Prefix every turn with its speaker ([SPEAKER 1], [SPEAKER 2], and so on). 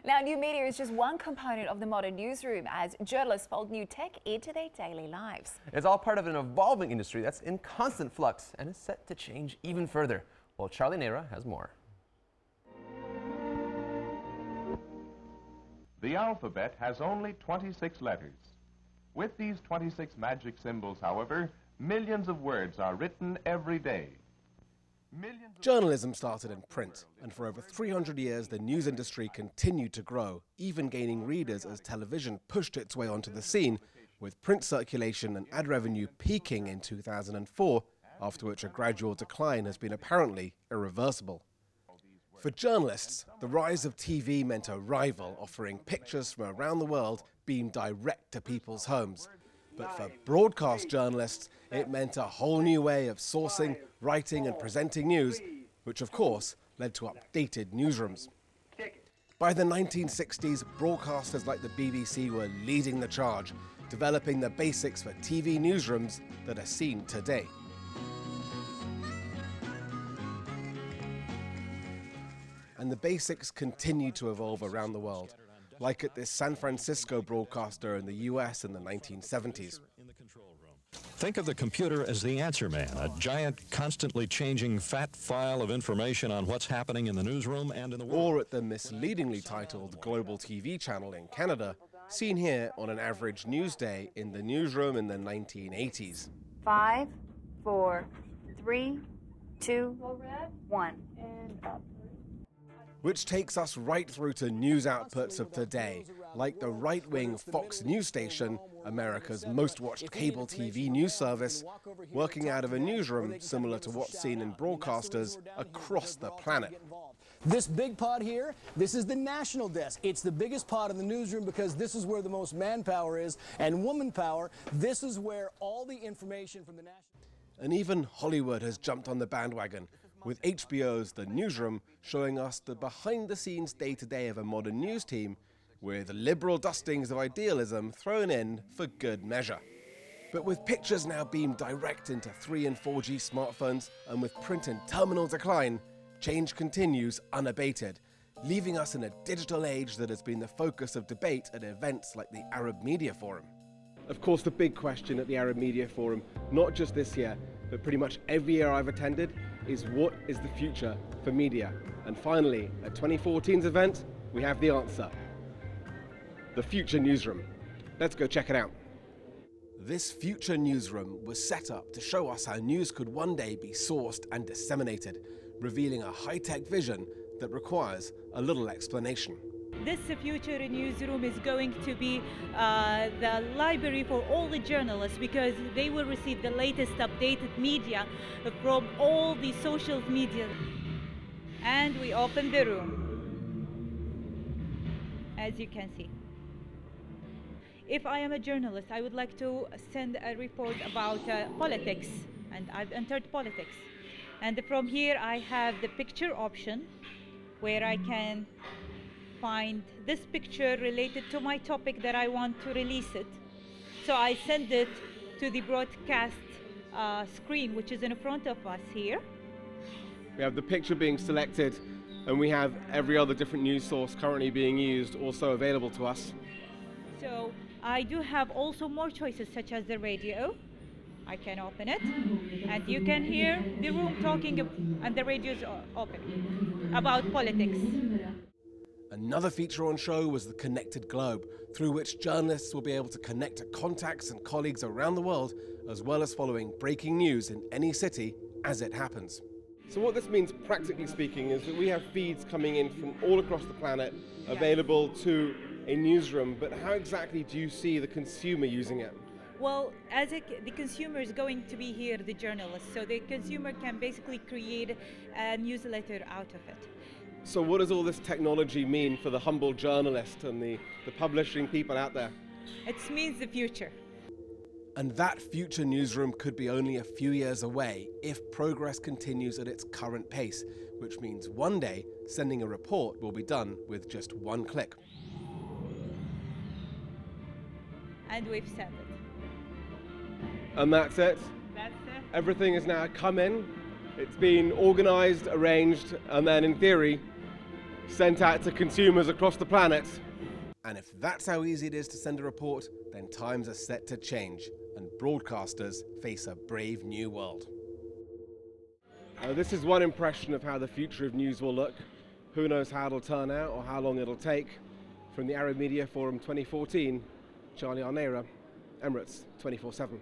[SPEAKER 1] Now, new media is just one component of the modern newsroom as journalists fold new tech into their daily lives.
[SPEAKER 2] It's all part of an evolving industry that's in constant flux and is set to change even further. Well, R Neyra has more.
[SPEAKER 3] The alphabet has only 26 letters. With these 26 magic symbols, however, millions of words are written every day.
[SPEAKER 4] Journalism started in print, and for over 300 years the news industry continued to grow, even gaining readers as television pushed its way onto the scene, with print circulation and ad revenue peaking in 2004, after which a gradual decline has been apparently irreversible. For journalists, the rise of TV meant a rival offering pictures from around the world beamed direct to people's homes. But for broadcast journalists, it meant a whole new way of sourcing, writing and presenting news, which of course led to updated newsrooms. By the 1960s, broadcasters like the BBC were leading the charge, developing the basics for TV newsrooms that are seen today. And the basics continue to evolve around the world, like at this San Francisco broadcaster in the US in the 1970s.
[SPEAKER 5] Think of the computer as the answer man, a giant, constantly changing fat file of information on what's happening in the newsroom and in the world.
[SPEAKER 4] Or at the misleadingly titled Global TV channel in Canada, seen here on an average news day in the newsroom in the 1980s.
[SPEAKER 6] 5, 4, 3, 2, 1. And up.
[SPEAKER 4] Which takes us right through to news outputs of today, like the right-wing Fox News station, America's most watched cable TV news service, working out of a newsroom similar to what's seen in broadcasters across the planet.
[SPEAKER 7] This big pod here, this is the national desk. It's the biggest pod in the newsroom because this is where the most manpower is, and woman power, this is where all the information from the national...
[SPEAKER 4] And even Hollywood has jumped on the bandwagon, with HBO's The Newsroom showing us the behind-the-scenes day-to-day of a modern news team, with liberal dustings of idealism thrown in for good measure. But with pictures now beamed direct into 3 and 4G smartphones, and with print in terminal decline, change continues unabated, leaving us in a digital age that has been the focus of debate at events like the Arab Media Forum. Of course, the big question at the Arab Media Forum, not just this year, but pretty much every year I've attended, is what is the future for media? And finally, at 2014's event, we have the answer. The Future Newsroom. Let's go check it out. This Future Newsroom was set up to show us how news could one day be sourced and disseminated, revealing a high-tech vision that requires a little explanation.
[SPEAKER 8] This Future Newsroom is going to be the library for all the journalists, because they will receive the latest updated media from all the social media. And we open the room, as you can see. If I am a journalist, I would like to send a report about politics, and I've entered politics. And from here I have the picture option, where I can find this picture related to my topic that I want to release it. So I send it to the broadcast screen, which is in front of us here.
[SPEAKER 4] We have the picture being selected, and we have every other different news source currently being used also available to us.
[SPEAKER 8] So I do have also more choices, such as the radio. I can open it, and you can hear the room talking, and the radio is open, about politics.
[SPEAKER 4] Another feature on show was the Connected Globe, through which journalists will be able to connect to contacts and colleagues around the world, as well as following breaking news in any city as it happens. So what this means, practically speaking, is that we have feeds coming in from all across the planet, available to a newsroom, but how exactly do you see the consumer using it?
[SPEAKER 8] Well, the consumer is going to be here, the journalist, so the consumer can basically create a newsletter out of it.
[SPEAKER 4] So what does all this technology mean for the humble journalist and the publishing people out there?
[SPEAKER 8] It means the future.
[SPEAKER 4] And that future newsroom could be only a few years away if progress continues at its current pace, which means one day sending a report will be done with just one click.
[SPEAKER 8] And we've sent it.
[SPEAKER 4] And that's it?
[SPEAKER 8] That's it.
[SPEAKER 4] Everything has now come in. It's been organized, arranged, and then in theory, sent out to consumers across the planet. And if that's how easy it is to send a report, then times are set to change, and broadcasters face a brave new world. This is one impression of how the future of news will look. Who knows how it'll turn out or how long it'll take. From the Arab Media Forum 2014, Charlie R Neyra, Emirates 24/7.